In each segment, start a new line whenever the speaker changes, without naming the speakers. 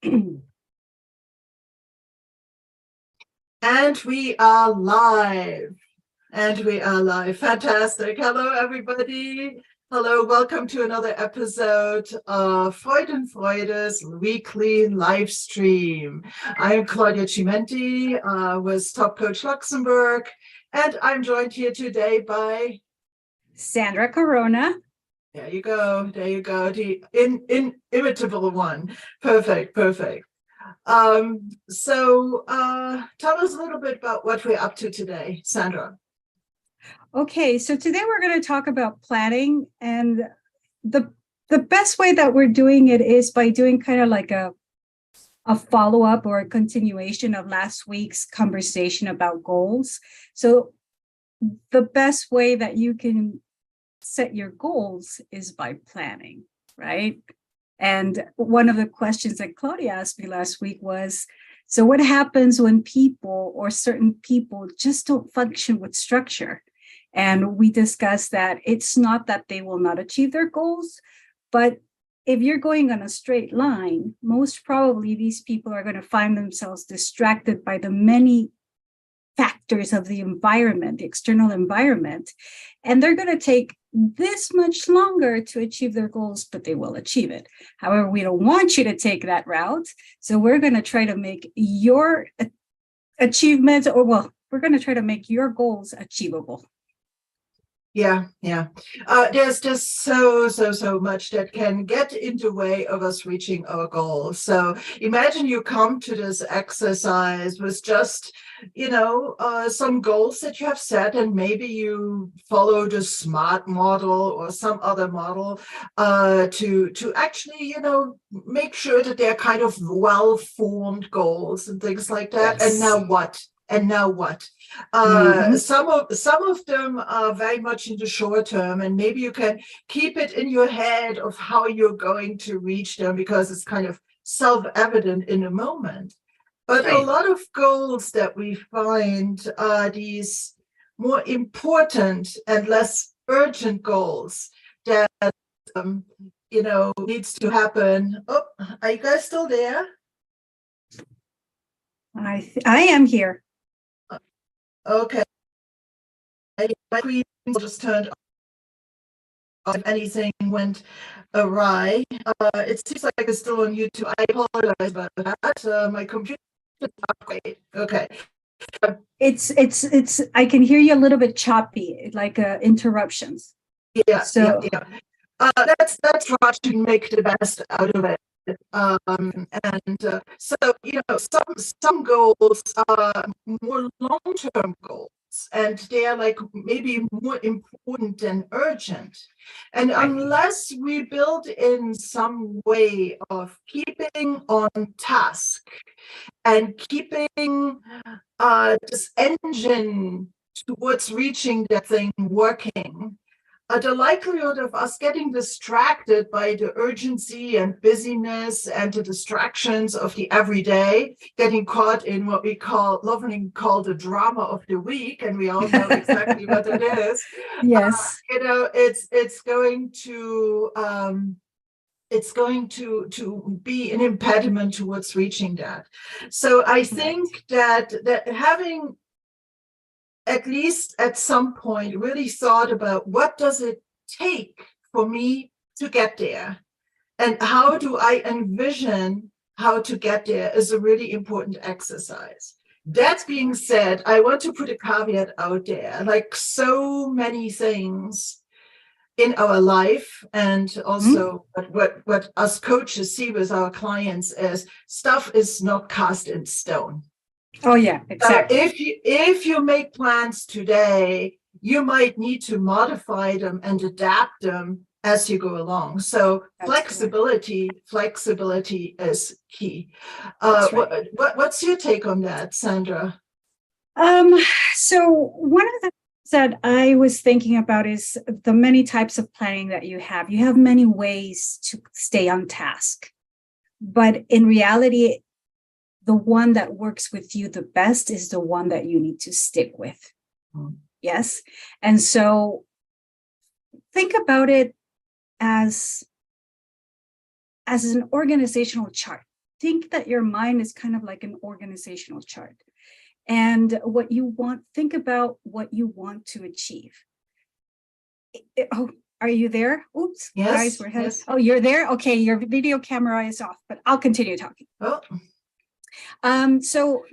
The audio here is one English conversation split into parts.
And we are live. Fantastic. Hello, everybody. Hello, welcome to another episode of FreudenFreude's weekly live stream. I'm Claudia Cimenti with Top Coach Luxembourg, and I'm joined here today by
Sandra Corona.
There you go. The inimitable one. Perfect. So tell us a little bit about what we're up to today, Sandra.
Okay, so today we're going to talk about planning, and the best way that we're doing it is by doing kind of like a follow-up or a continuation of last week's conversation about goals. So the best way that you can set your goals is by planning, right? And one of the questions that Claudia asked me last week was, so what happens when people or certain people just don't function with structure? And we discussed that it's not that they will not achieve their goals, but if you're going on a straight line, most probably these people are going to find themselves distracted by the many factors of the environment, the external environment, and they're going to take this much longer to achieve their goals, but they will achieve it. However, we don't want you to take that route. So we're going to try to make your achievements, we're going to try to make your goals achievable.
Yeah. There's just so much that can get in the way of us reaching our goals. So imagine you come to this exercise with just, some goals that you have set, and maybe you follow the SMART model or some other model to actually, make sure that they're kind of well-formed goals and things like that.
Yes.
And now what? Some of them are very much in the short term, and maybe you can keep it in your head of how you're going to reach them because it's kind of self-evident in the moment. But right. A lot of goals that we find are these more important and less urgent goals that needs to happen. Oh, are you guys still there?
I am here.
Okay. My screen just turned off if anything went awry. It seems like it's still on YouTube. I apologize about that. My computer is not great. Okay.
It's I can hear you a little bit choppy, like interruptions.
Yeah.
So
let's try to make the best out of it. Some goals are more long-term goals, and they are like maybe more important than urgent. And unless we build in some way of keeping on task and keeping this engine towards reaching that thing working, the likelihood of us getting distracted by the urgency and busyness and the distractions of the everyday, getting caught in what we lovingly call the drama of the week, and we all know exactly what it is.
Yes,
it's going to be an impediment towards reaching that. So I think that having at least at some point really thought about what does it take for me to get there, and how do I envision how to get there is a really important exercise. That being said, I want to put a caveat out there. Like so many things in our life, and also what us coaches see with our clients is stuff is not cast in stone.
Oh yeah, exactly.
So if you make plans today, you might need to modify them and adapt them as you go along. So flexibility is key. What's your take on that, Sandra?
So one of the things that I was thinking about is the many types of planning that you have. You have many ways to stay on task, but in reality, the one that works with you the best is the one that you need to stick with. Yes. And so think about it as an organizational chart. think that your mind is kind of like an organizational chart. And what you want, think about what you want to achieve. Oh, are you there? Oops,
Yes,
guys, we're headed.
yes.
Oh, you're there? Okay, your video camera is off, but I'll continue talking.
Oh.
So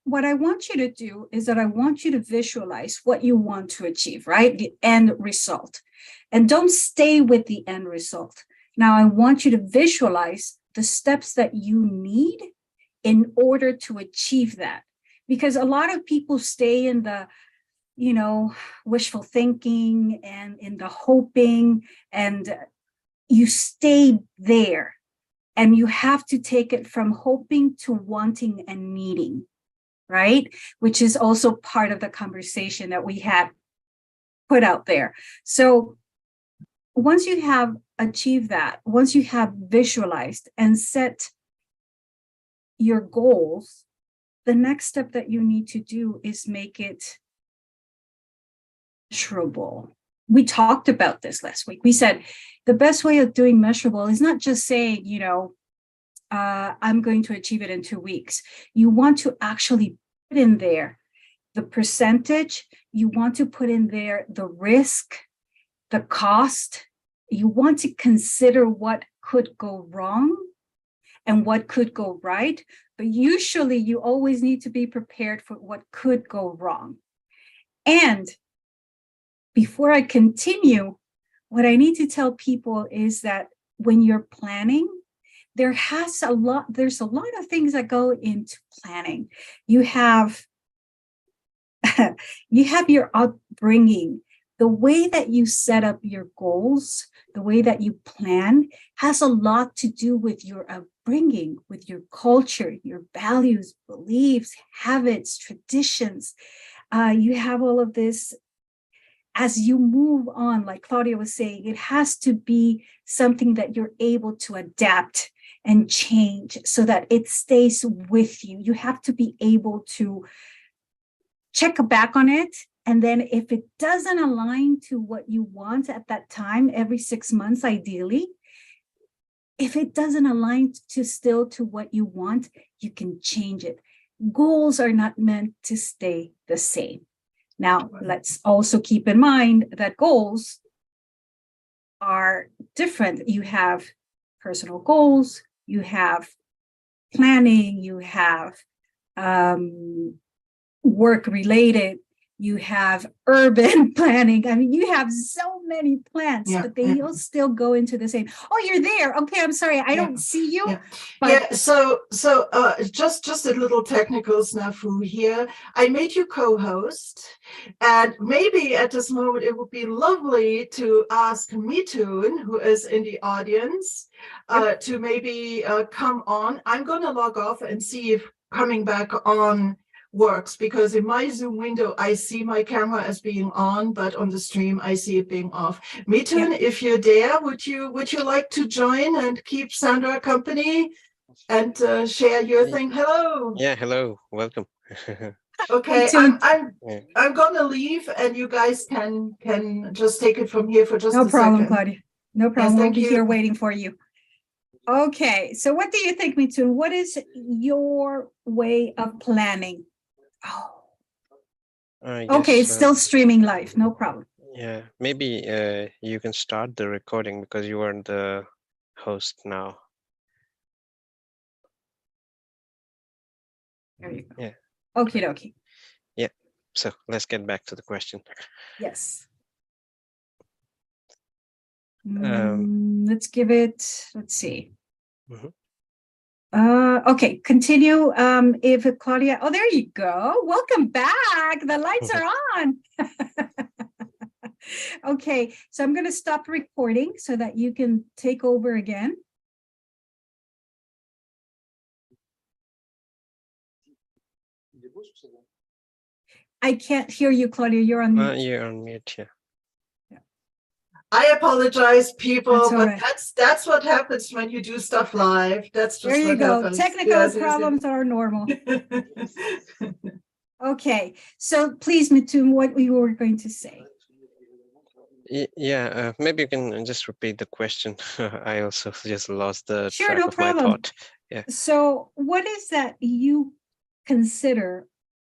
what I want you to do is that I want you to visualize what you want to achieve, right? The end result. And don't stay with the end result. Now, I want you to visualize the steps that you need in order to achieve that. Because a lot of people stay in the, you know, wishful thinking and in the hoping, and you stay there. And you have to take it from hoping to wanting and needing, right? Which is also part of the conversation that we had put out there. So once you have achieved that, once you have visualized and set your goals, the next step that you need to do is make it measurable. We talked about this last week. We said the best way of doing measurable is not just saying, you know, I'm going to achieve it in 2 weeks. You want to actually put in there the percentage. You want to put in there the risk, the cost. You want to consider what could go wrong and what could go right. But usually you always need to be prepared for what could go wrong. And before I continue, what I need to tell people is that when you're planning, there's a lot of things that go into planning. You have your upbringing, the way that you set up your goals, the way that you plan has a lot to do with your upbringing, with your culture, your values, beliefs, habits, traditions. You have all of this. As you move on, like Claudia was saying, it has to be something that you're able to adapt and change so that it stays with you. You have to be able to check back on it. And then if it doesn't align to what you want at that time, every 6 months, ideally, if it doesn't align to what you want, you can change it. Goals are not meant to stay the same. Now, let's also keep in mind that goals are different. You have personal goals, you have planning, you have work-related, you have urban planning. I mean, you have so many plans, but they all still go into the same. Oh, you're there. Okay, I'm sorry, I don't see you. But
So just a little technical snafu here. I made you co-host, and maybe at this moment it would be lovely to ask Mitun, who is in the audience, to maybe come on. I'm going to log off and see if coming back on works, because in my Zoom window I see my camera as being on, but on the stream I see it being off. Mitun, if you're there, would you like to join and keep Sandra company and share your thing? Hello.
Yeah, hello, welcome.
Okay, I'm gonna leave, and you guys can just take it from here for just a second.
No problem, Claudia. No problem.
Yes,
we'll be here waiting for you. Okay, so what do you think, Mitun? What is your way of planning? Oh. Okay, it's still streaming live, no problem.
Yeah, maybe you can start the recording because you are the host now.
There you go.
Yeah.
Okie dokie.
Yeah, so let's get back to the question.
Yes. Let's give it, let's see. Okay, continue. If Claudia, oh, there you go. Welcome back. The lights are on. Okay, so I'm going to stop recording so that you can take over again. I can't hear you, Claudia. You're on mute.
You're on mute, yeah.
I apologize, people, but
right.
that's what happens when you do stuff live. That's just
there you
what
go.
happens.
Technical problems are normal. Okay, so please, Mitun, what we were going to say.
Yeah, maybe you can just repeat the question. I also just lost the
Sure,
track
no
of
problem.
my thought. Yeah.
So what is that you consider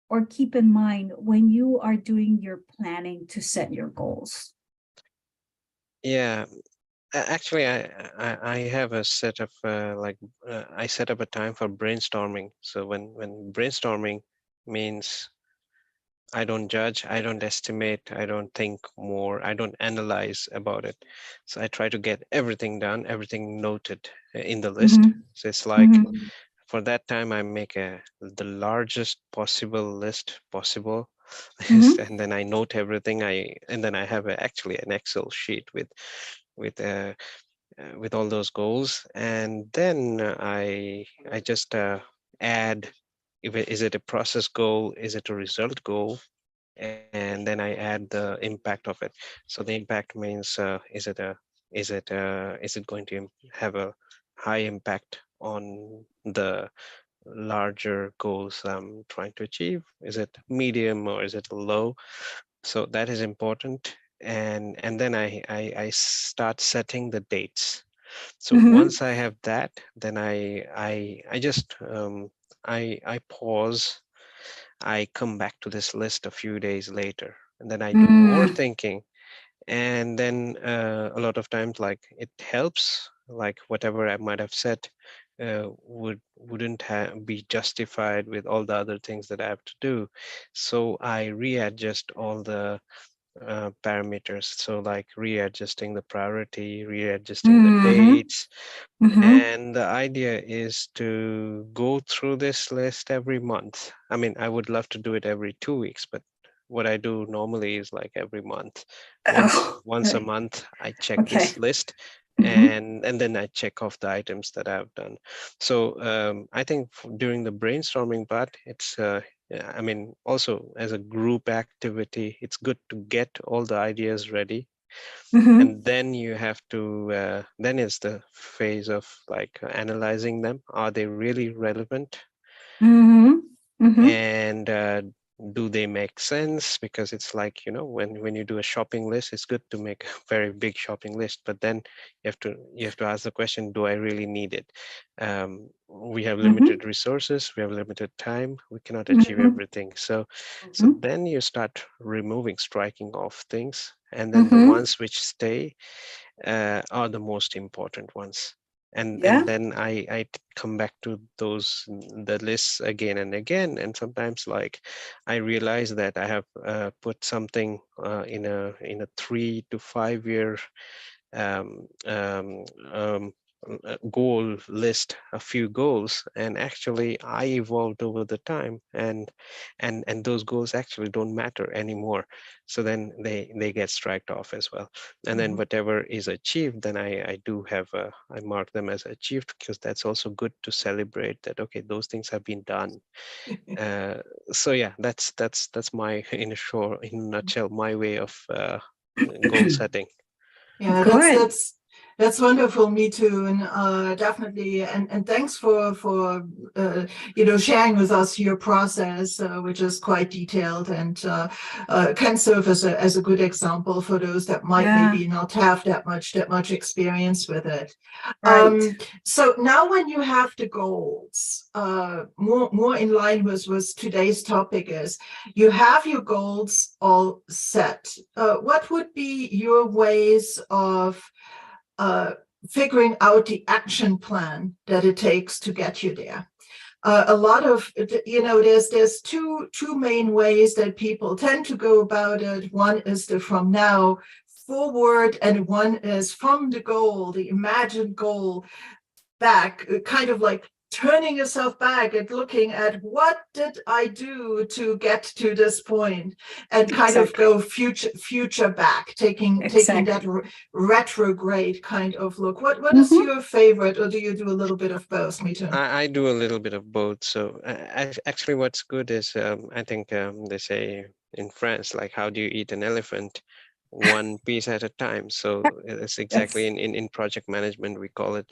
or keep in mind when you are doing your planning to set your goals?
Yeah. Actually, I have a set of I set up a time for brainstorming. So when brainstorming means I don't judge, I don't estimate, I don't think more, I don't analyze about it. So I try to get everything done, everything noted in the list.
Mhm.
So it's like
Mhm.
for that time I make the largest possible list possible.
Mhm.
And then I note everything. And then I have actually an Excel sheet with with all those goals, and then I just add, if is it a process goal, is it a result goal, and then I add the impact of it. So the impact means is it going to have a high impact on the larger goals I'm trying to achieve? Is it medium or is it low? So that is important. And then I start setting the dates. So
Mhm.
once I have that, then I just I pause. I come back to this list a few days later, and then I do more
Mm.
thinking. And then a lot of times, like it helps, like whatever I might have said wouldn't be justified with all the other things that I have to do. So I readjust all the parameters. So like readjusting the priority, readjusting the
Mhm.
dates.
Mhm.
And the idea is to go through this list every month. I mean, I would love to do it every 2 weeks, but what I do normally is like every month.
Oh,
Once a
right.
month, I check
Okay.
this list,
Mhm.
and then I check off the items that I've done. So I think during the brainstorming part, it's yeah, I mean, also as a group activity, it's good to get all the ideas ready,
Mhm.
and then you have to then it's the phase of like analyzing them. Are they really relevant?
Mhm. Mhm.
And do they make sense? Because it's like, you know, when you do a shopping list, it's good to make a very big shopping list, but then you have to ask the question, do I really need it? We have
Mhm.
limited resources, we have limited time, we cannot achieve
Mhm.
everything. So
Mhm.
then you start removing, striking off things, and then the
Mhm.
ones which stay are the most important ones. And
Yeah.
then I come back to those the lists again and again, and sometimes like I realize that I have put something in a 3 to 5 year um, um, um, goal list, a few goals, and actually I evolved over the time, and those goals actually don't matter anymore. So then they get striked off as well. And then
Mhm.
whatever is achieved, then I do have I mark them as achieved, because that's also good to celebrate that, okay, those things have been done. uh, so yeah, that's my in a nutshell, my way of goal setting.
Yeah,
Good.
that's wonderful. Me too, and definitely. And thanks for sharing with us your process, which is quite detailed and can serve as a good example for those that might
Yeah.
maybe not have that much experience with it.
Right.
So now, when you have the goals, more in line with today's topic is you have your goals all set. What would be your ways of uh, figuring out the action plan that it takes to get you there? A lot of there's two main ways that people tend to go about it. One is the from now forward, and one is from the goal, the imagined goal, back, kind of like turning yourself back and looking at what did I do to get to this point, and kind of
Exactly.
go future back, taking that
Exactly.
retrograde kind of look. What is
Mhm.
your favorite, or do you do a little bit of both? Me too.
I do a little bit of both. So actually, what's good is I think they say in France, like, how do you eat an elephant? One piece at a time. So it's exactly
Yes.
in project management, we call it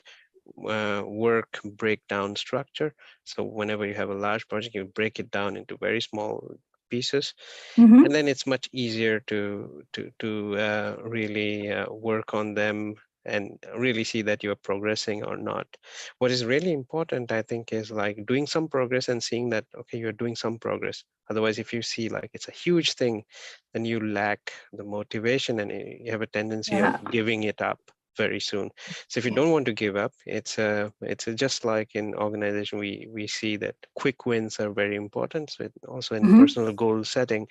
work breakdown structure. So whenever you have a large project, you break it down into very small pieces, and
Mhm.
then it's much easier to really work on them and really see that you're progressing or not. What is really important, I think, is like doing some progress and seeing that, okay, you're doing some progress. Otherwise, if you see like it's a huge thing, then you lack the motivation and you have a tendency of giving it up very soon. So if you don't want to give up, it's just like in organization, we see that quick wins are very important. So also in personal goal setting,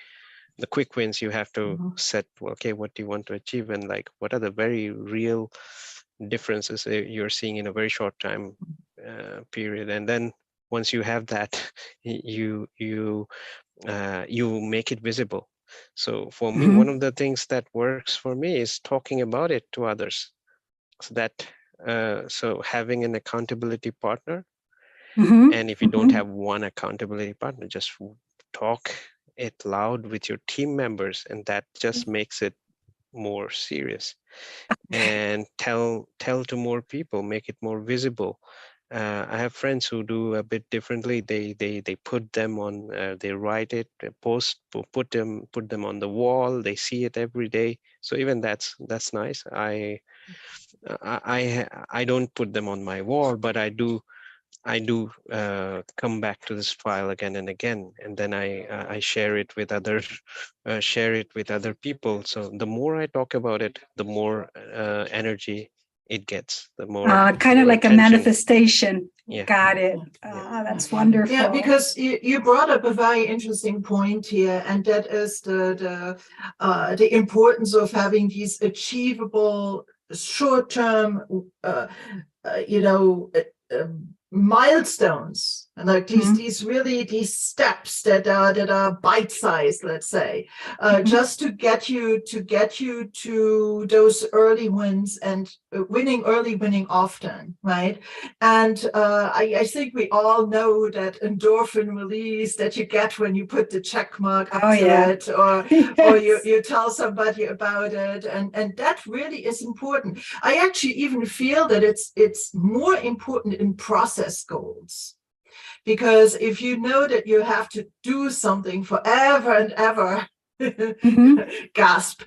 the quick wins you have to set, well, okay, what do you want to achieve, and like what are the very real differences you're seeing in a very short time period. And then once you have that, you make it visible. So for me, one of the things that works for me is talking about it to others. So that so having an accountability partner, and if you don't have one accountability partner, just talk it loud with your team members, and that just makes it more serious. And tell to more people, make it more visible. I have friends who do a bit differently. They put them on, they write it, put them on the wall. They see it every day. So even that's nice. I don't put them on my wall, but I do come back to this file again and again, and then I share it with other people. So the more I talk about it, the more energy it gets, the more
kind of like
attention.
a manifestation.
Yeah.
Got it. That's wonderful.
Yeah, because you brought up a very interesting point here, and that is the importance of having these achievable short-term, milestones, and like these steps that are bite-sized, let's say, just to get you to those early wins, and winning often, right? And I think we all know that endorphin release that you get when you put the check mark up to it, or or you tell somebody about it, and that really is important. I actually even feel that it's more important in process goals, because if you know that you have to do something forever and ever, gasp,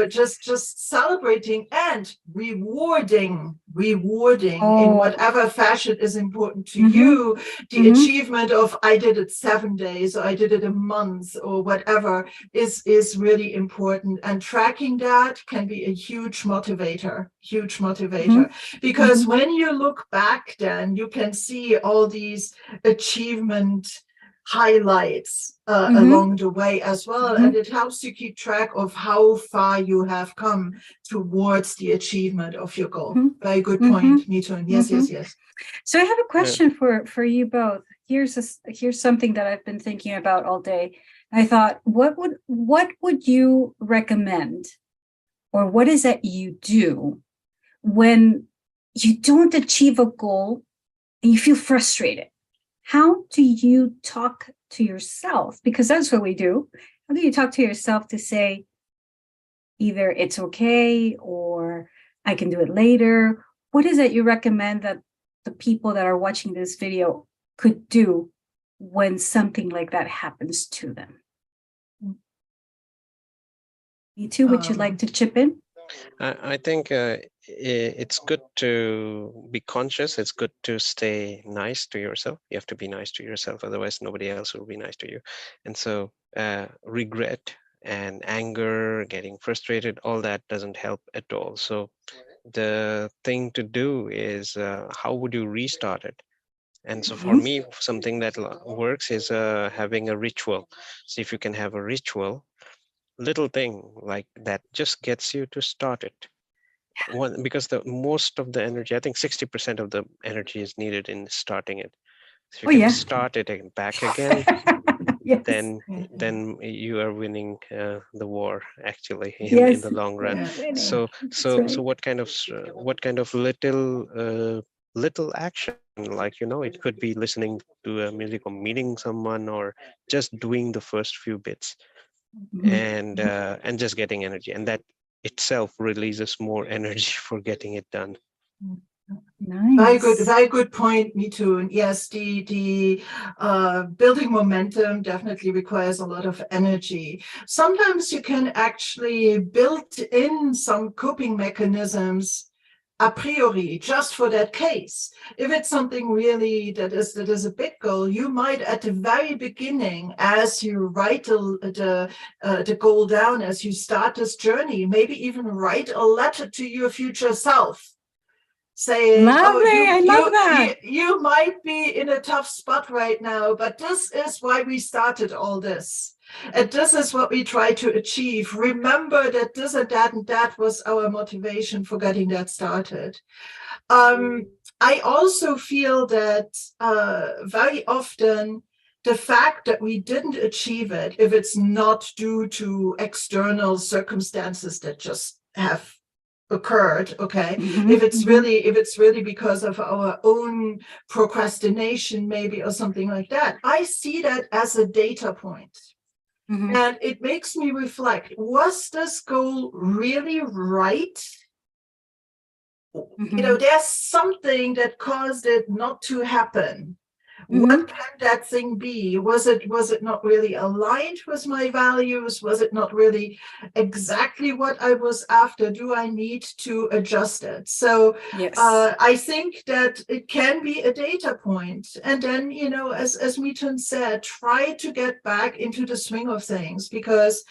just celebrating and rewarding in whatever fashion is important to you, the achievement of I did it 7 days, or I did it a month, or whatever, is really important. And tracking that can be a huge motivator, because when you look back, then you can see all these achievement highlights along the way as well, and it helps you keep track of how far you have come towards the achievement of your goal. Very good point, Mitun. Yes.
So I have a question for you both. Here's something that I've been thinking about all day. I thought, what would you recommend, or what is that you do when you don't achieve a goal and you feel frustrated? How do you talk to yourself? Because that's what we do. How do you talk to yourself to say either it's okay or I can do it later? What is it you recommend that the people that are watching this video could do when something like that happens to them? You too, would you like to chip in?
I think it's good to be conscious. It's good to stay nice to yourself. You have to be nice to yourself, otherwise nobody else will be nice to you. And so regret and anger, getting frustrated, all that doesn't help at all. So the thing to do is how would you restart it? And so for me, something that works is having a ritual. So if you can have a ritual, little thing like that just gets you to start it. Because the most of the energy, I think 60% of the energy is needed in starting it. So if you can start it back again, then you are winning the war, actually, in the long run. So what kind of little action, like, it could be listening to music, or meeting someone, or just doing the first few bits, and just getting energy, and that itself releases more energy for getting it done.
Nice.
Very good point, me too. And yes, the building momentum definitely requires a lot of energy. Sometimes you can actually build in some coping mechanisms a priori, just for that case. If it's something really that is a big goal, you might at the very beginning, as you write the goal down, as you start this journey, maybe even write a letter to your future self, saying,
Lovely. I love that.
You might be in a tough spot right now, but this is why we started all this. And this is what we try to achieve. Remember that this and that was our motivation for getting that started. I also feel that very often the fact that we didn't achieve it, if it's not due to external circumstances that just have occurred, okay, if it's really because of our own procrastination maybe, or something like that, I see that as a data point. And it makes me reflect, was this goal really right? You know, there's something that caused it not to happen. What can that thing be? Was it not really aligned with my values? Was it not really exactly what I was after? Do I need to adjust it? So
yes.
I think that it can be a data point. And then, you know, as Meetan said, try to get back into the swing of things, because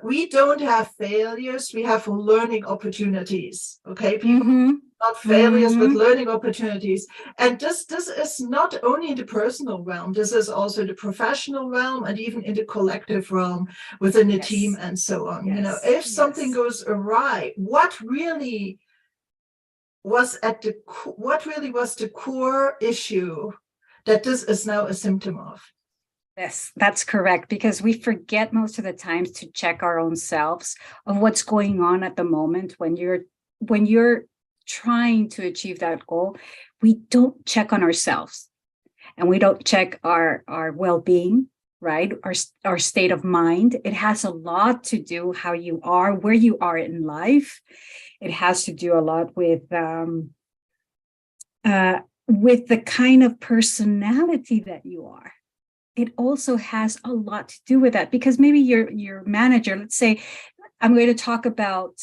we don't have failures, we have learning opportunities. Okay, people, not failures, but learning opportunities. And this is not only in the personal realm, this is also the professional realm, and even in the collective realm within the team and so on. You know, if something goes awry, what really was the core issue that this is now a symptom of?
Yes, that's correct, because we forget most of the times to check our own selves of what's going on at the moment. When you're trying to achieve that goal, we don't check on ourselves, and we don't check our well-being, right? Our state of mind. It has a lot to do how you are, where you are in life. It has to do a lot with the kind of personality that you are. It also has a lot to do with that, because maybe your manager, let's say, I'm going to talk about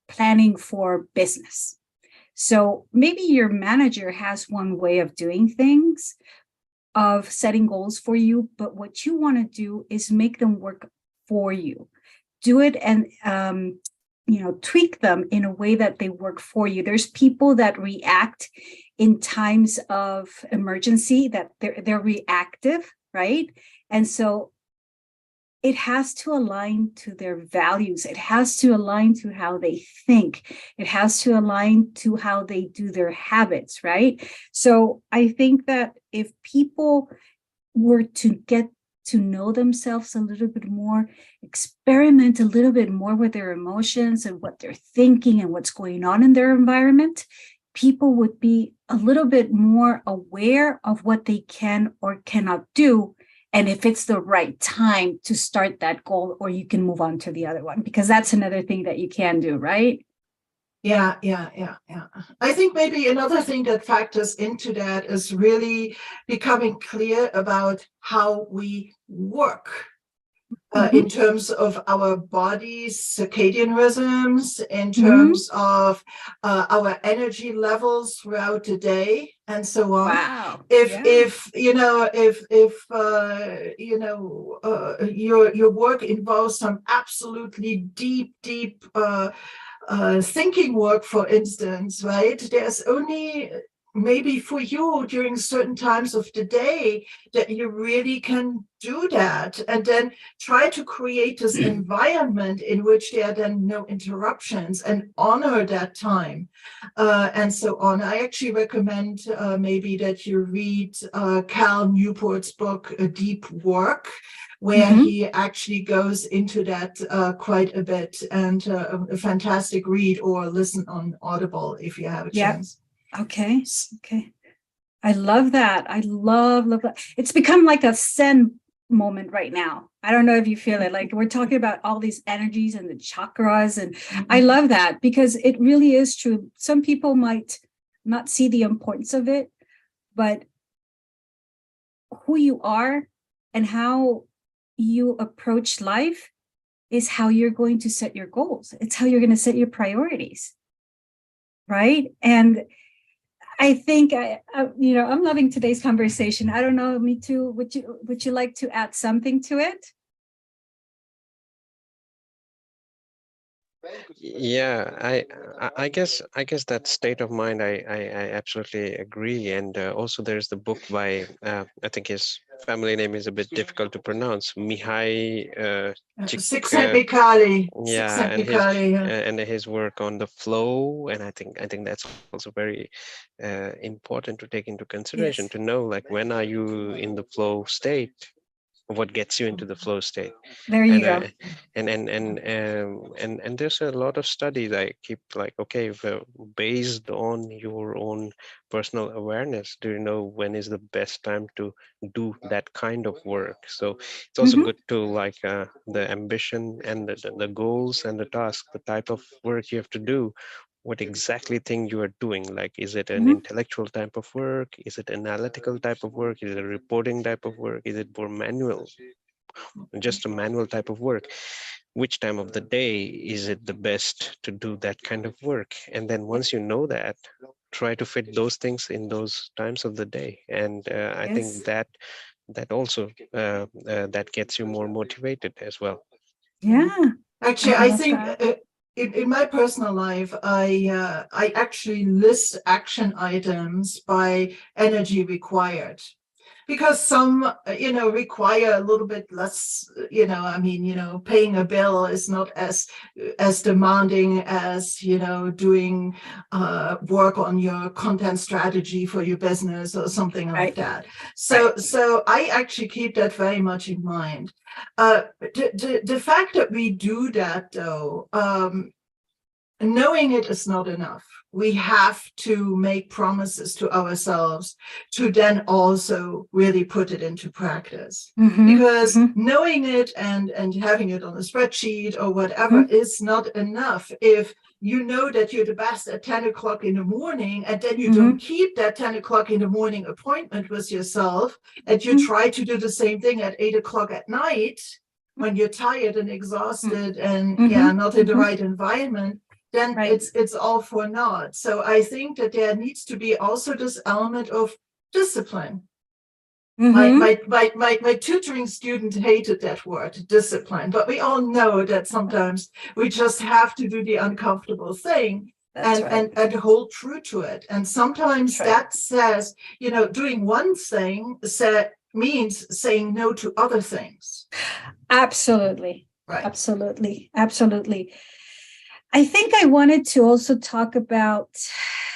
planning for business. So maybe your manager has one way of doing things, of setting goals for you, but what you want to do is make them work for you. Do it and tweak them in a way that they work for you. There's people that react in times of emergency, that they're reactive, right? And so it has to align to their values. It has to align to how they think. It has to align to how they do their habits, right? So I think that if people were to get to know themselves a little bit more, experiment a little bit more with their emotions and what they're thinking and what's going on in their environment, people would be a little bit more aware of what they can or cannot do, and if it's the right time to start that goal, or you can move on to the other one, because that's another thing that you can do, right?
Yeah. I think maybe another thing that factors into that is really becoming clear about how we work. In terms of our body's circadian rhythms, in terms of our energy levels throughout the day, and so on.
Wow.
If your work involves some absolutely deep thinking work, for instance, right? There's only maybe for you during certain times of the day that you really can do that, and then try to create this environment in which there are then no interruptions, and honor that time, and so on. I actually recommend maybe that you read Cal Newport's book, Deep Work, where he actually goes into that quite a bit, and a fantastic read, or listen on Audible if you have a chance.
Okay. I love that. I love that. It's become like a Zen moment right now. I don't know if you feel it, like we're talking about all these energies and the chakras, and I love that because it really is true. Some people might not see the importance of it, but who you are and how you approach life is how you're going to set your goals. It's how you're going to set your priorities, right? And I think I'm loving today's conversation. I don't know, me too. Would you like to add something to it?
Yeah, I guess that state of mind, I absolutely agree. And also there's the book by I think his family name is a bit difficult to pronounce, Mihai
Csikszentmihalyi.
yeah,
Csikszentmihalyi, yeah.
and his work on the flow, and I think that's also very important to take into consideration,
Yes.
to know like when are you in the flow state, what gets you into the flow state.
There you go.
And there's a lot of studies I keep like, okay, based on your own personal awareness, do you know when is the best time to do that kind of work? So it's also good to like the ambition and the goals and the task, the type of work you have to do, what exactly thing you are doing. Like, is it an intellectual type of work? Is it analytical type of work? Is it a reporting type of work? Is it more manual, just a manual type of work? Which time of the day is it the best to do that kind of work? And then once you know that, try to fit those things in those times of the day. And I think that also that gets you more motivated as well.
Yeah.
Actually, I think in my personal life, I actually list action items by energy required. Because some, require a little bit less, paying a bill is not as demanding as, doing work on your content strategy for your business or something like that. So I actually keep that very much in mind. The fact that we do that, though, knowing it is not enough. We have to make promises to ourselves to then also really put it into practice. Because knowing it and having it on a spreadsheet or whatever is not enough. If you know that you're the best at 10 o'clock in the morning, and then you don't keep that 10 o'clock in the morning appointment with yourself, and you try to do the same thing at 8 o'clock at night when you're tired and exhausted and not in the right environment, then it's all for naught. So I think that there needs to be also this element of discipline. My tutoring student hated that word, discipline, but we all know that sometimes we just have to do the uncomfortable thing and hold true to it. And sometimes that says, doing one thing means saying no to other things.
Absolutely.
Right.
Absolutely. I think I wanted to also talk about,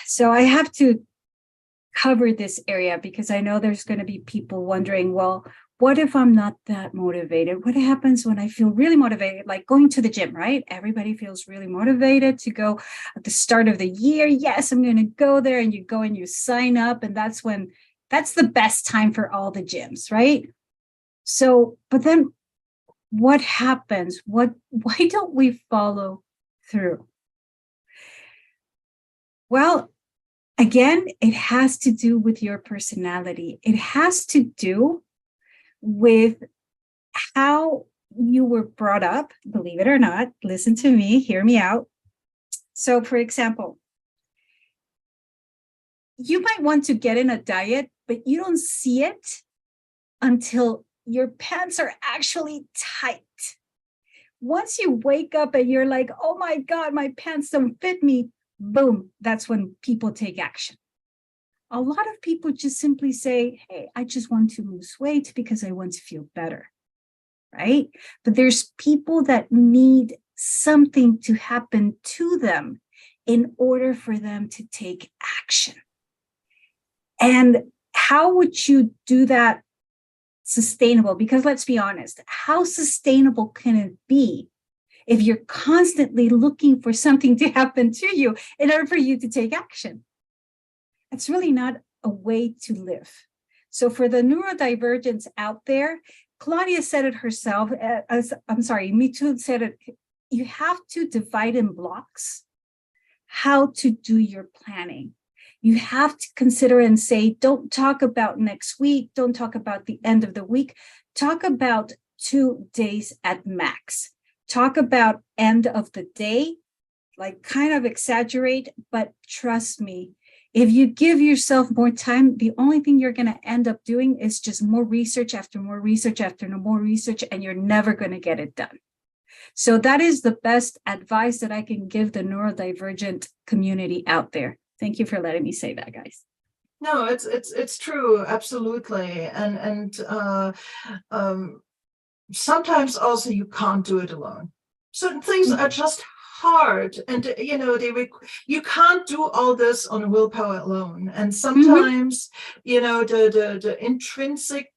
so I have to cover this area because I know there's going to be people wondering, well, what if I'm not that motivated? What happens when I feel really motivated, like going to the gym, right? Everybody feels really motivated to go at the start of the year. Yes, I'm going to go there, and you go and you sign up, and that's the best time for all the gyms, right? So, but then what happens? Why don't we follow through? Well, again, it has to do with your personality. It has to do with how you were brought up, believe it or not. Listen to me, hear me out. So, for example, you might want to get in a diet, but you don't see it until your pants are actually tight. Once you wake up and you're like, oh my God, my pants don't fit me, boom, that's when people take action. A lot of people just simply say, hey, I just want to lose weight because I want to feel better, right? But there's people that need something to happen to them in order for them to take action. And how would you do that sustainable? Because let's be honest, how sustainable can it be if you're constantly looking for something to happen to you in order for you to take action? It's really not a way to live. So for the neurodivergents out there, Claudia said it herself. I'm sorry, Me Too said it. You have to divide in blocks how to do your planning. You have to consider and say, don't talk about next week. Don't talk about the end of the week. Talk about 2 days at max. Talk about end of the day, like kind of exaggerate, but trust me, if you give yourself more time, the only thing you're going to end up doing is just more research after more research after more research, and you're never going to get it done. So that is the best advice that I can give the neurodivergent community out there. Thank you for letting me say that, guys.
No, it's true, absolutely, and sometimes also you can't do it alone. Certain things are just hard, and you can't do all this on willpower alone. And sometimes, the intrinsic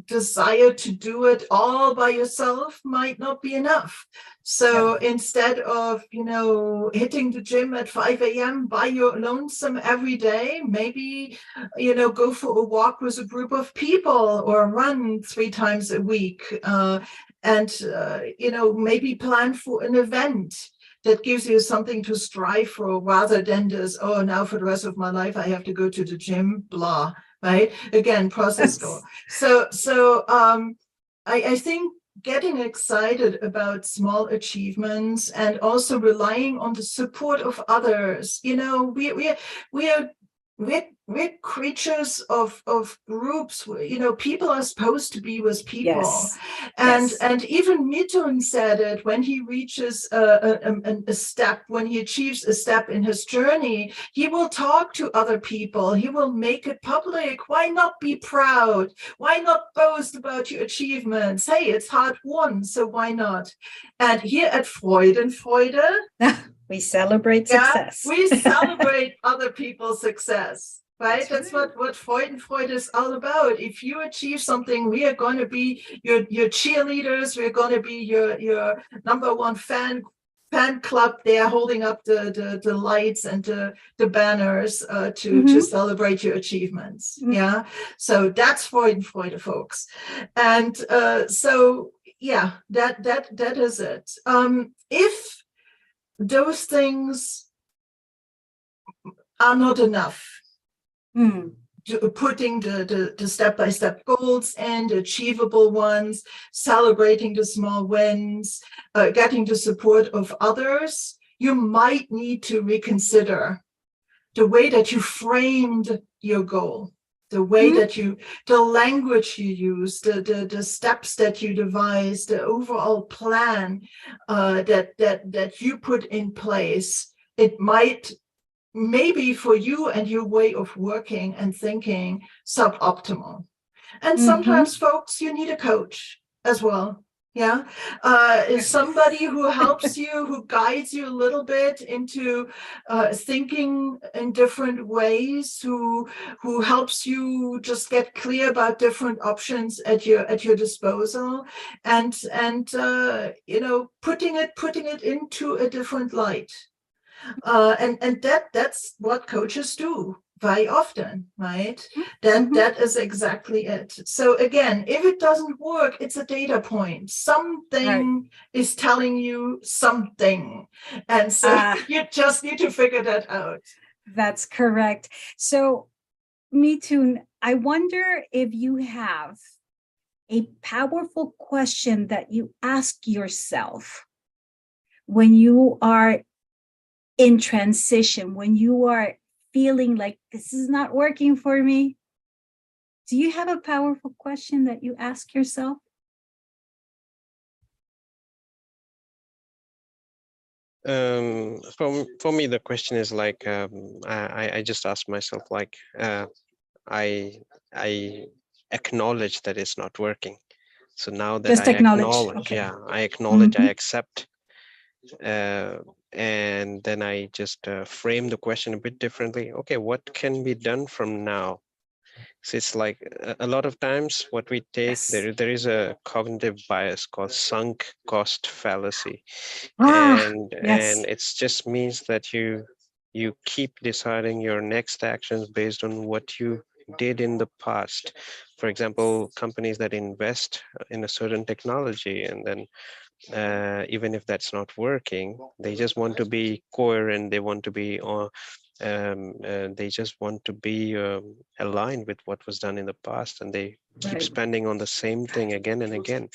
desire to do it all by yourself might not be enough. So instead of, hitting the gym at 5 a.m. by your lonesome every day, maybe, go for a walk with a group of people or run 3 times a week. And maybe plan for an event that gives you something to strive for, rather than this, oh, now for the rest of my life, I have to go to the gym, blah, right? Again, process goal. So I think getting excited about small achievements and also relying on the support of others, we're creatures of groups. People are supposed to be with people.
Yes.
And even Mitun said it, when he reaches a step, when he achieves a step in his journey, he will talk to other people. He will make it public. Why not be proud? Why not boast about your achievements? Hey, it's hard won, so why not? And here at FreudenFreude,
we celebrate success.
We celebrate other people's success. Right? That's what FreudenFreude is all about. If you achieve something, we are going to be your cheerleaders. We're going to be your number one fan club there, holding up the lights and the banners to celebrate your achievements. Yeah. So that's FreudenFreude, folks. And so yeah, that is it. If those things are not enough, putting the step-by-step goals and achievable ones, celebrating the small wins, getting the support of others, you might need to reconsider the way that you framed your goal, the way that the language you use, the steps that you devise, the overall plan that you put in place. It might maybe for you and your way of working and thinking suboptimal. And sometimes, folks, you need a coach as well. Yeah. Somebody who helps you, who guides you a little bit into thinking in different ways, who helps you just get clear about different options at your disposal, and putting it into a different light. And that's what coaches do very often, right? That is exactly it. So again, if it doesn't work, it's a data point. Something is telling you something. And so you just need to figure that out.
That's correct. So, Mitun, I wonder if you have a powerful question that you ask yourself when you are in transition, when you are feeling like this is not working for me. Do you have a powerful question that you ask yourself?
For me, the question is like, I just ask myself, like, I acknowledge that it's not working. So now that
Just
I
acknowledge,
okay. I acknowledge, I accept, and then I just frame the question a bit differently. Okay, what can be done from now? So it's like a lot of times what we take, there is a cognitive bias called sunk cost fallacy. And it just means that you keep deciding your next actions based on what you did in the past. For example, companies that invest in a certain technology, and then even if that's not working, they just want to be coherent. They want to be they just want to be aligned with what was done in the past, and they keep
Right.
spending on the same thing again and again,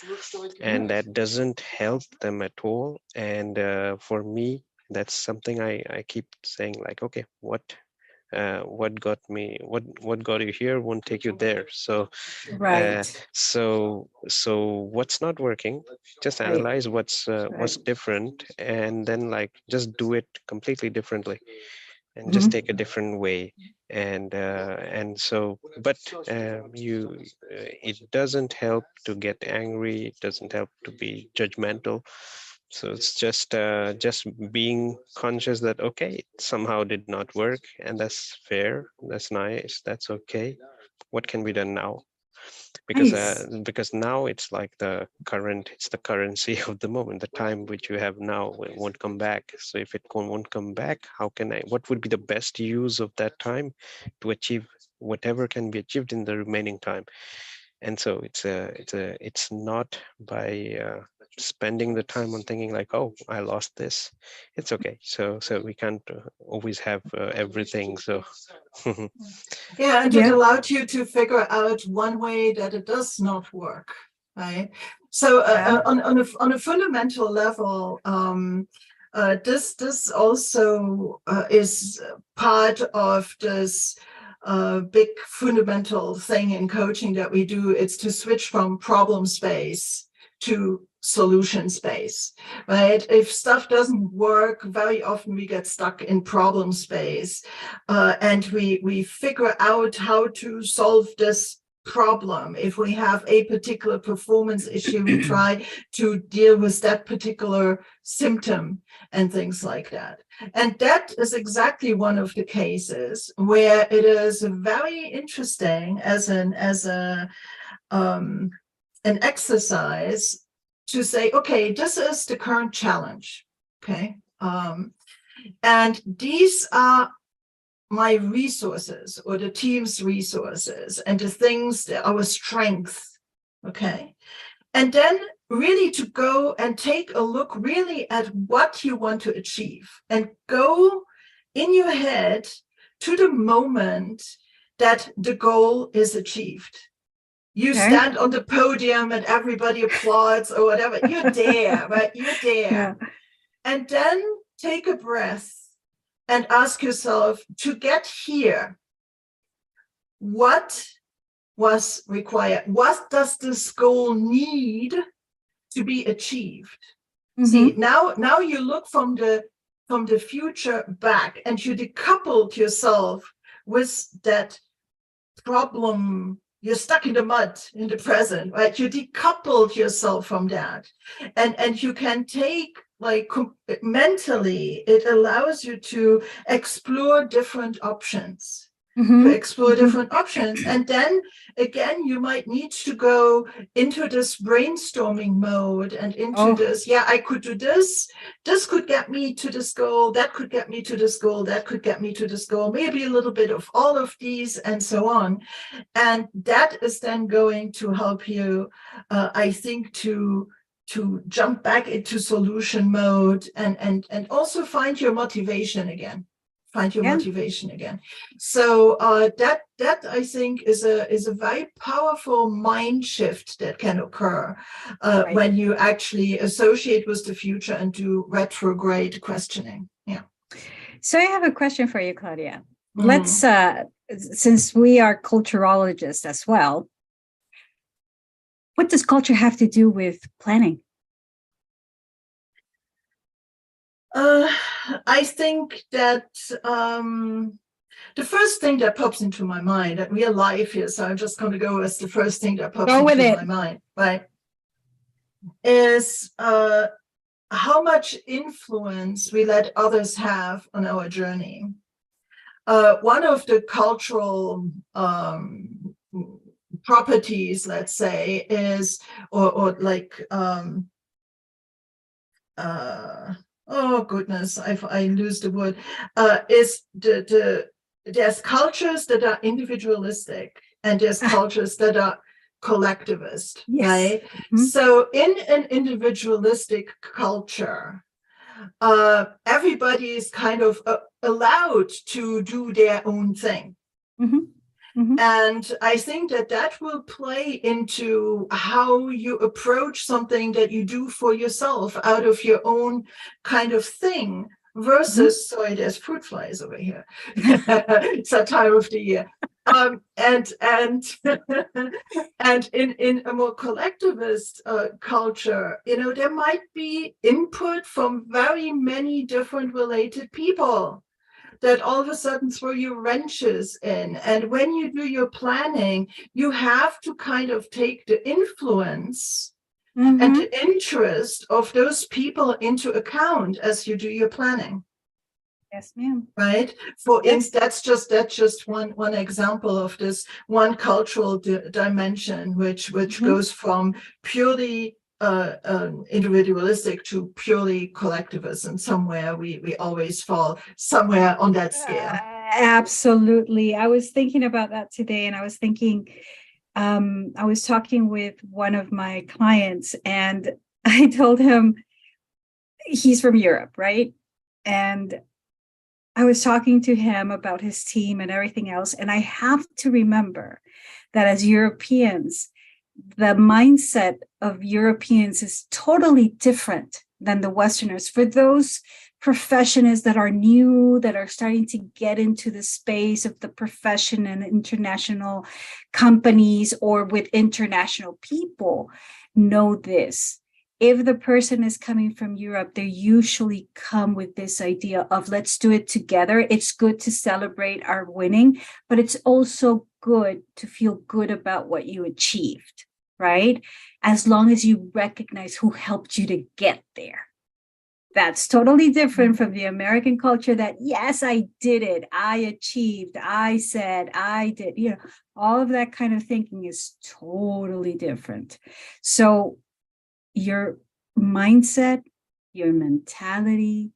and that doesn't help them at all. And for me, that's something I keep saying, like, okay, what got me, what got you here won't take you there. So
Right.
so what's not working, just
Right.
analyze what's
Right.
different, and then like just do it completely differently, and just
Mhm.
take a different way. And so, but it doesn't help to get angry, it doesn't help to be judgmental. So it's just being conscious that, okay, it somehow did not work, and that's fair, that's nice, that's okay. What can be done now?
Nice.
Because now it's like it's the currency of the moment. The time which you have now, it won't come back. So if it won't come back, what would be the best use of that time to achieve whatever can be achieved in the remaining time? And so it's not by spending the time on thinking like, oh, I lost this. It's okay. So we can't always have everything. So
Yeah, and it
Yeah.
allowed you to figure out one way that it does not work, right? So
Yeah.
on a fundamental level, this also is part of this big fundamental thing in coaching that we do. It's to switch from problem space to solution space, right? If stuff doesn't work, very often we get stuck in problem space, and we figure out how to solve this problem. If we have a particular performance issue, we try to deal with that particular symptom and things like that. And that is exactly one of the cases where it is very interesting as an exercise to say, okay, this is the current challenge, okay? And these are my resources or the team's resources and the things that our strength, okay? And then really to go and take a look really at what you want to achieve and go in your head to the moment that the goal is achieved. You
Okay.
stand on the podium and everybody applauds or whatever. You're there, right? You're there.
Yeah.
And then take a breath and ask yourself, to get here, what was required? What does this goal need to be achieved?
Mhm.
See, now you look from the future back, and you decoupled yourself with that problem. You're stuck in the mud in the present, right? You decoupled yourself from that, and you can take, like, mentally, it allows you to explore different options.
Mhm.
To explore
Mhm.
different options. And then again, you might need to go into this brainstorming mode and into this, yeah, I could do this. This could get me to this goal. That could get me to this goal. That could get me to this goal. Maybe a little bit of all of these and so on. And that is then going to help you, I think, to jump back into solution mode and also find your motivation again. So that I think is a very powerful mind shift that can occur
Right.
when you actually associate with the future and do retrograde questioning. Yeah.
So I have a question for you, Claudia. Let's, since we are culturologists as well, what does culture have to do with planning?
I think that the first thing that pops into my mind, and we are live here, so I'm just going to go as the first thing that pops into my mind, right, is how much influence we let others have on our journey. One of the cultural properties, let's say, is, or like, oh goodness, I lose the word, is the there's cultures that are individualistic and there's cultures that are collectivist,
Yes.
right?
Mhm.
So in an individualistic culture, everybody is kind of allowed to do their own thing.
Mhm. Mhm.
And I think that that will play into how you approach something that you do for yourself out of your own kind of thing versus, sorry, there's fruit flies over here. It's that time of the year. And and in a more collectivist culture, you know, there might be input from very many different related people that all of a sudden throw you wrenches in. And when you do your planning, you have to kind of take the influence and
Mhm.
the interest of those people into account as you do your planning.
Yes, ma'am.
Right. For
Yes.
instance, that's just one example of this one cultural dimension, which goes from purely individualistic to purely collectivism. Somewhere we always fall somewhere on that scale.
Absolutely. I was thinking about that today, and I was thinking, I was talking with one of my clients, and I told him he's from Europe, right? And I was talking to him about his team and everything else. And I have to remember that as Europeans, the mindset of Europeans is totally different than the Westerners. For those professionals that are new, that are starting to get into the space of the profession and international companies or with international people, know this. If the person is coming from Europe, they usually come with this idea of let's do it together. It's good to celebrate our winning, but it's also good to feel good about what you achieved, right? As long as you recognize who helped you to get there. That's totally different from the American culture that, yes, I did it. I achieved. I said, I did. You know, all of that kind of thinking is totally different. So your mindset, your mentality,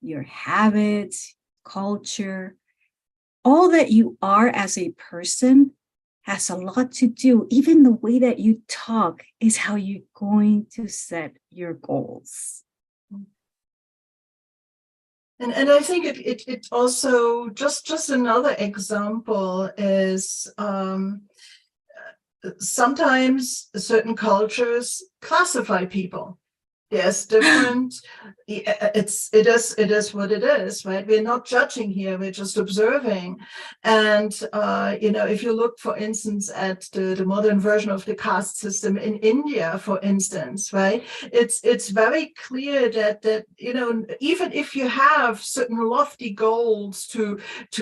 your habits, culture, all that you are as a person has a lot to do. Even the way that you talk is how you're going to set your goals.
And I think it also just another example is sometimes certain cultures classify people. There's different. It is what it is, right? We're not judging here. We're just observing. And you know, if you look, for instance, at the modern version of the caste system in India, for instance, right? It's very clear that you know, even if you have certain lofty goals to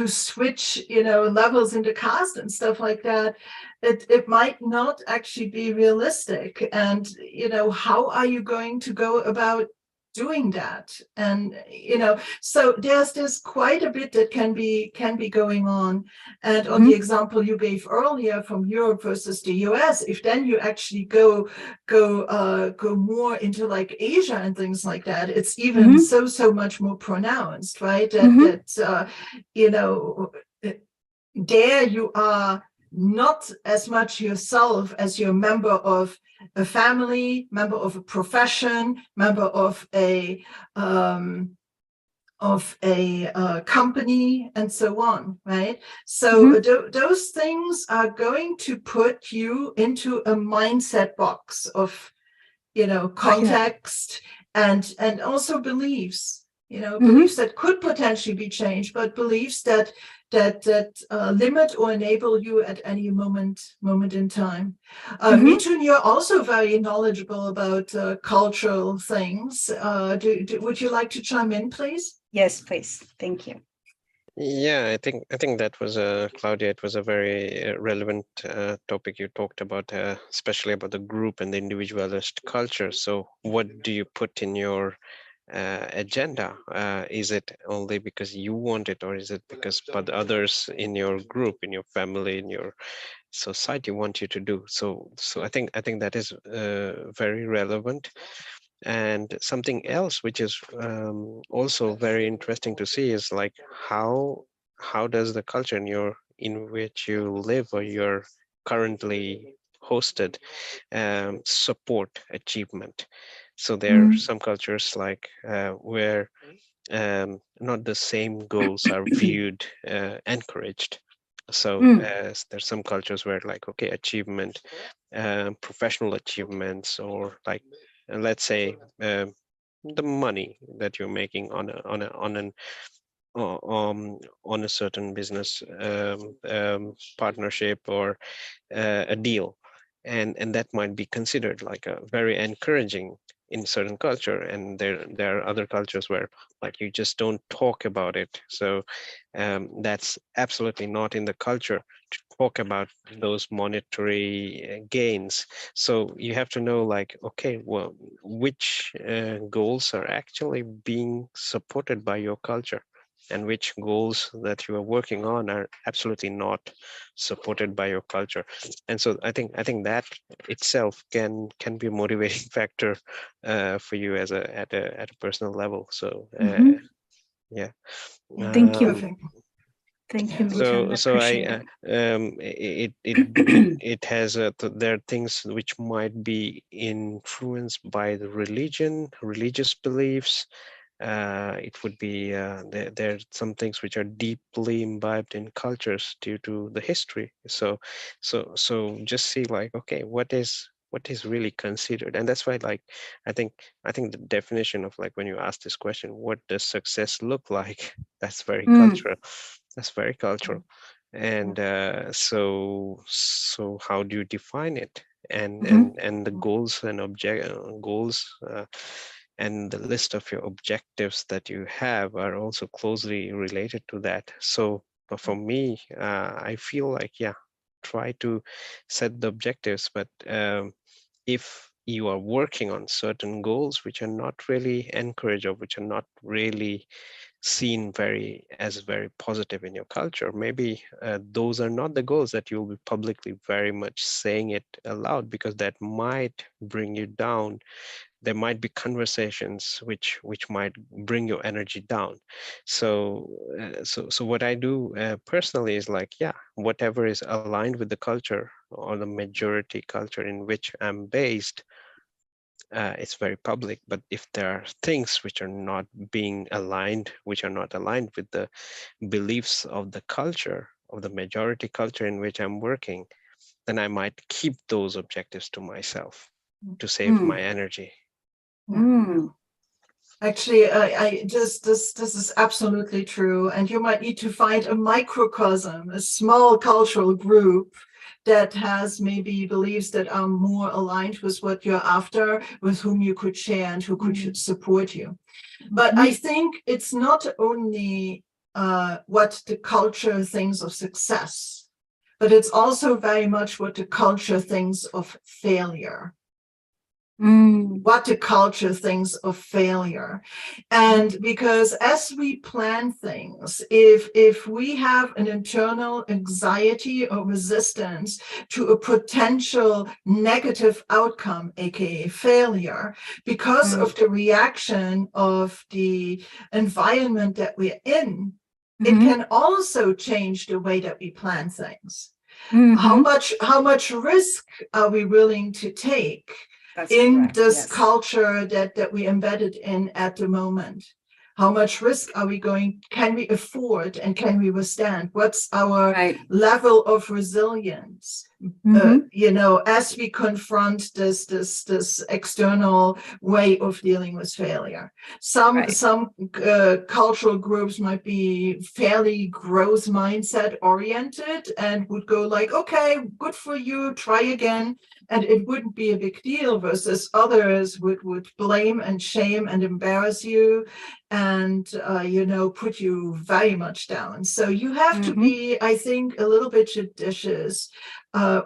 switch, you know, levels in the caste and stuff like that, it might not actually be realistic. And you know, how are you going to go about doing that? And you know, so there's quite a bit that can be going on. And on the example you gave earlier from Europe versus the US, if then you actually go more into like Asia and things like that, it's even so much more pronounced, right? That you know, there you are not as much yourself as you're a member of a family, member of a profession, member of a company, and so on, right? So those things are going to put you into a mindset box of, you know, context and also beliefs. You know, beliefs that could potentially be changed, but beliefs that limit or enable you at any moment in time. Mitun, you're also very knowledgeable about cultural things. Would you like to chime in, please?
Yes, please. Thank you.
Yeah, I think that was Claudia. It was a very relevant topic you talked about, especially about the group and the individualist culture. So, what do you put in your agenda? Is it only because you want it, or is it because but others in your group, in your family, in your society want you to do? So I think that is very relevant. And something else which is also very interesting to see is like how how does the culture in which you live or you're currently hosted support achievement. So there are some cultures like where not the same goals are viewed, encouraged. So there's some cultures where like, okay, achievement, professional achievements, or like, let's say, the money that you're making on a certain business partnership or a deal, and that might be considered like a very encouraging in certain culture, and there are other cultures where like you just don't talk about it. So that's absolutely not in the culture to talk about those monetary gains. So you have to know like, okay, well, which goals are actually being supported by your culture, and which goals that you are working on are absolutely not supported by your culture. And so I think that itself can be a motivating factor for you as at a personal level. So yeah.
Thank you.
Perfect.
Thank you,
Yes.
Mitran. I
So
appreciate
I
it.
it has there are things which might be influenced by the religious beliefs. It would be there are some things which are deeply imbibed in cultures due to the history. So just see like, okay, what is really considered. And that's why like I think the definition of like, when you ask this question, what does success look like, that's very cultural. That's very cultural. And so how do you define it? And the goals and goals and the list of your objectives that you have are also closely related to that. So for me, I feel like, yeah, try to set the objectives, but if you are working on certain goals which are not really encouraged, or which are not really seen as very positive in your culture, maybe those are not the goals that you'll be publicly very much saying it aloud, because that might bring you down. There might be conversations which might bring your energy down. So so what I do personally is like, yeah, whatever is aligned with the culture or the majority culture in which I'm based, it's very public. But if there are things which are not being aligned, which are not aligned with the beliefs of the culture, of the majority culture in which I'm working, then I might keep those objectives to myself to save my energy.
Actually, I just this is absolutely true, and you might need to find a microcosm, a small cultural group that has maybe beliefs that are more aligned with what you're after, with whom you could share and who could support you. But I think it's not only what the culture thinks of success, but it's also very much what the culture thinks of failure. What the culture thinks of failure. And because as we plan things, if we have an internal anxiety or resistance to a potential negative outcome, aka failure, because of the reaction of the environment that we're in, it can also change the way that we plan things. How much risk are we willing to take in this culture that we embedded in at the moment? How much risk are we can we afford, and can we withstand? What's our level of resilience? As we confront this external way of dealing with failure. Some cultural groups might be fairly growth mindset oriented and would go like, okay, good for you, try again. And it wouldn't be a big deal, versus others would blame and shame and embarrass you and, put you very much down. So you have to be, I think, a little bit judicious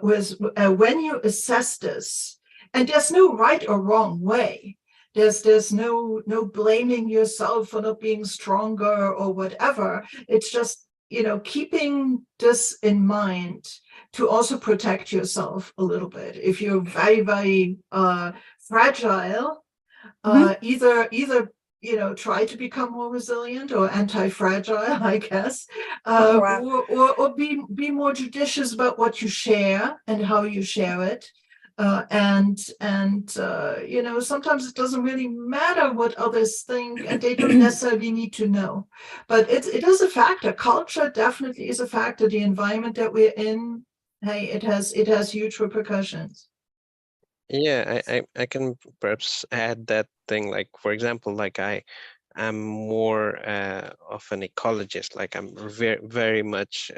with when you assess this. And there's no right or wrong way. There's no blaming yourself for not being stronger or whatever. It's just, keeping this in mind to also protect yourself a little bit. If you're very, very fragile, either try to become more resilient or anti-fragile, I guess,
Wow.
or be more judicious about what you share and how you share it. And sometimes it doesn't really matter what others think, and they don't necessarily need to know. But it is a factor. Culture definitely is a factor. The environment that we're in, hey, it has huge repercussions.
Yeah, I can perhaps add that thing, like, for example, like I'm more of an ecologist. Like I'm very much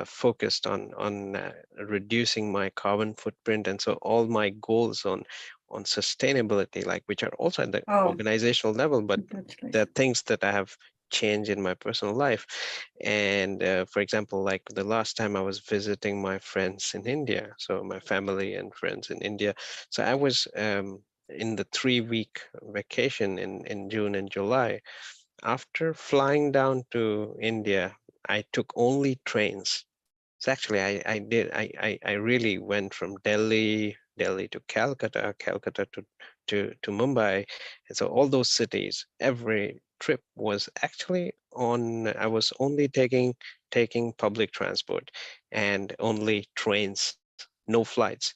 focused on reducing my carbon footprint, and so all my goals on sustainability, like, which are also at the
Oh,
organizational level, but the
congratulations.
things that I have changed in my personal life. And for example, like the last time I was visiting my friends in India, so my family and friends in India, so I was in the 3-week vacation in June and July. After flying down to India, I took only trains. So actually, I really went from Delhi to Calcutta, Calcutta to Mumbai, and so all those cities. Every trip was actually on. I was only taking public transport and only trains, no flights.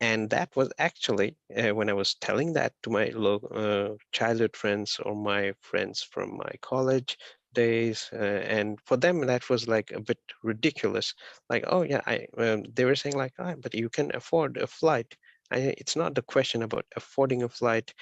And that was actually when I was telling that to my childhood friends or my friends from my college days, and for them that was like a bit ridiculous. Like, oh yeah, they were saying like, ah, but you can afford a flight. It's not the question about affording a flight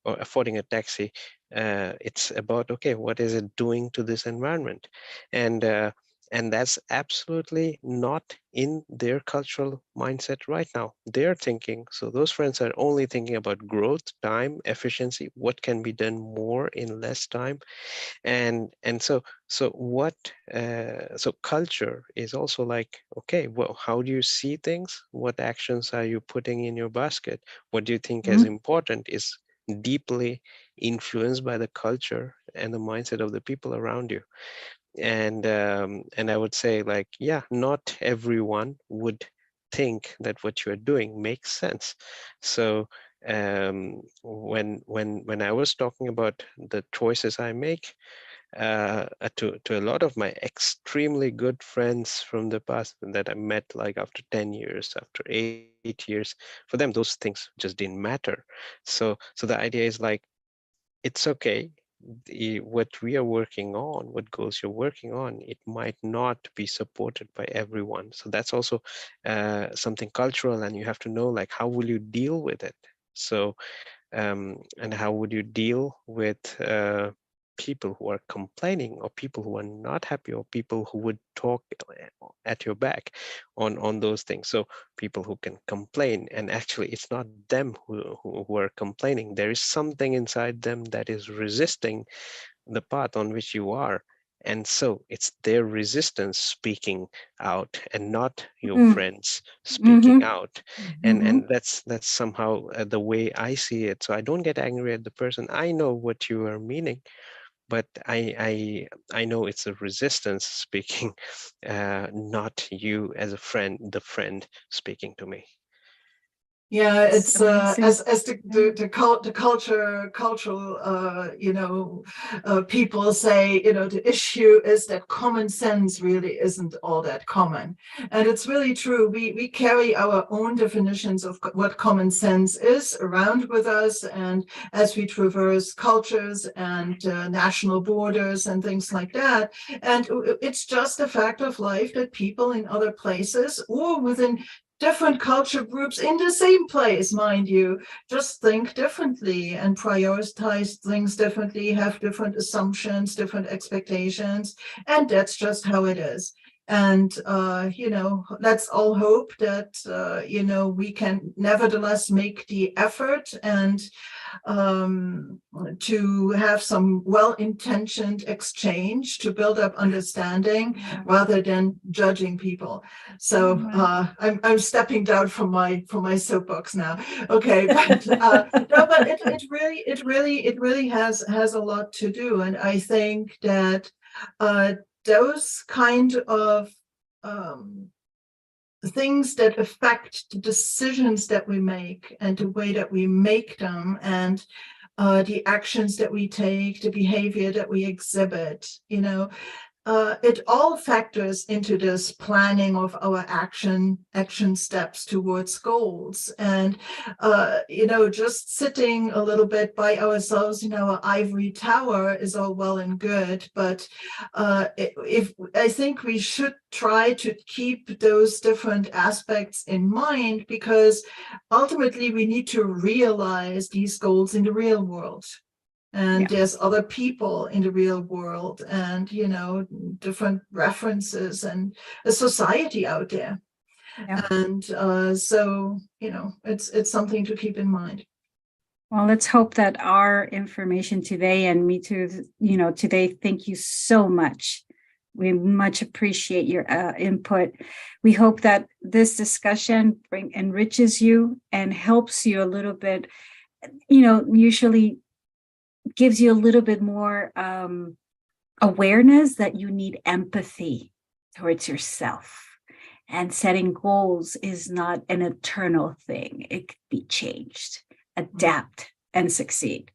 or affording a taxi. It's about, okay, what is it doing to this environment? And and that's absolutely not in their cultural mindset right now. They're thinking, so those friends are only thinking about growth, time, efficiency, what can be done more in less time. And so culture is also like, okay, well, how do you see things? What actions are you putting in your basket? What do you think is important is deeply influenced by the culture and the mindset of the people around you. And I would say, like, yeah, not everyone would think that what you are doing makes sense. So when I was talking about the choices I make, to a lot of my extremely good friends from the past that I met, like after 10 years, after 8 years, for them those things just didn't matter. So the idea is like, it's okay. What we are working on, what goals you're working on, it might not be supported by everyone. So that's also something cultural, and you have to know, like, how will you deal with it? So and how would you deal with people who are complaining, or people who are not happy, or people who would talk at your back on those things? So people who can complain, and actually it's not them who are complaining. There is something inside them that is resisting the path on which you are. And so it's their resistance speaking out, and not your friends speaking
Mm-hmm.
out. and
Mm-hmm.
and that's somehow the way I see it. So I don't get angry at the person. I know what you are meaning, but I know it's a resistance speaking, not you as a friend, the friend speaking to me.
Yeah,
It's
it's
amazing.
as the cultural people say, the issue is that common sense really isn't all that common, and it's really true. We carry our own definitions of what common sense is around with us, and as we traverse cultures and national borders and things like that, and it's just a fact of life that people in other places or within different culture groups in the same place, mind you, just think differently and prioritize things differently, have different assumptions, different expectations, and that's just how it is. And, let's all hope that, we can nevertheless make the effort and to have some well-intentioned exchange to build up understanding rather than judging people. So I'm stepping down from my soapbox now. Okay, but no, but it really has a lot to do, and I think that those kind of things that affect the decisions that we make and the way that we make them, and the actions that we take, the behavior that we exhibit, it all factors into this planning of our action steps towards goals. And just sitting a little bit by ourselves in our ivory tower is all well and good, but I think we should try to keep those different aspects in mind, because ultimately we need to realize these goals in the real world. And there's other people in the real world, and different references, and a society out there. And so it's something to keep in mind.
Well, let's hope that our information today, and me too, today, thank you so much. We much appreciate your input. We hope that this discussion enriches you and helps you a little bit, usually gives you a little bit more awareness that you need empathy towards yourself. And setting goals is not an eternal thing. It could be changed, adapt, and succeed.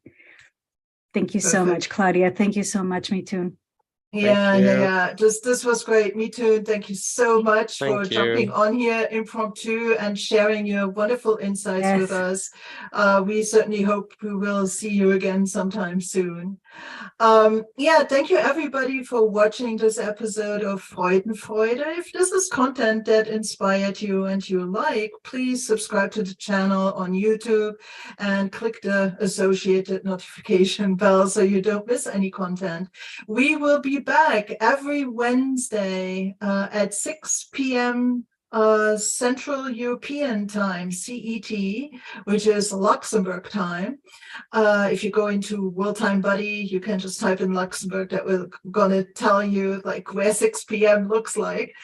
Thank you so much, Claudia. Thank you so much, Mitun.
Yeah. This was great. Me too. Thank you so much for jumping on here impromptu and sharing your wonderful insights with us. We certainly hope we will see you again sometime soon. Thank you everybody for watching this episode of FreudenFreude. If this is content that inspired you and you like, please subscribe to the channel on YouTube and click the associated notification bell so you don't miss any content. We will be back every Wednesday at 6 p.m. Central European time, CET, which is Luxembourg time. If you go into World Time Buddy, you can just type in Luxembourg. That will gonna tell you like where 6 p.m. looks like.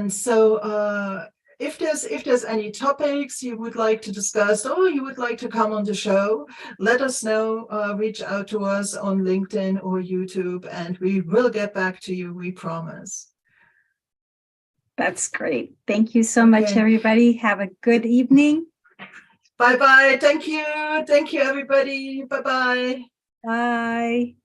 So if there's any topics you would like to discuss, or you would like to come on the show, let us know. Reach out to us on LinkedIn or YouTube, and we will get back to you, we promise.
That's great. Thank you so much, everybody. Have a good evening.
Bye-bye. Thank you. Thank you, everybody. Bye-bye.
Bye.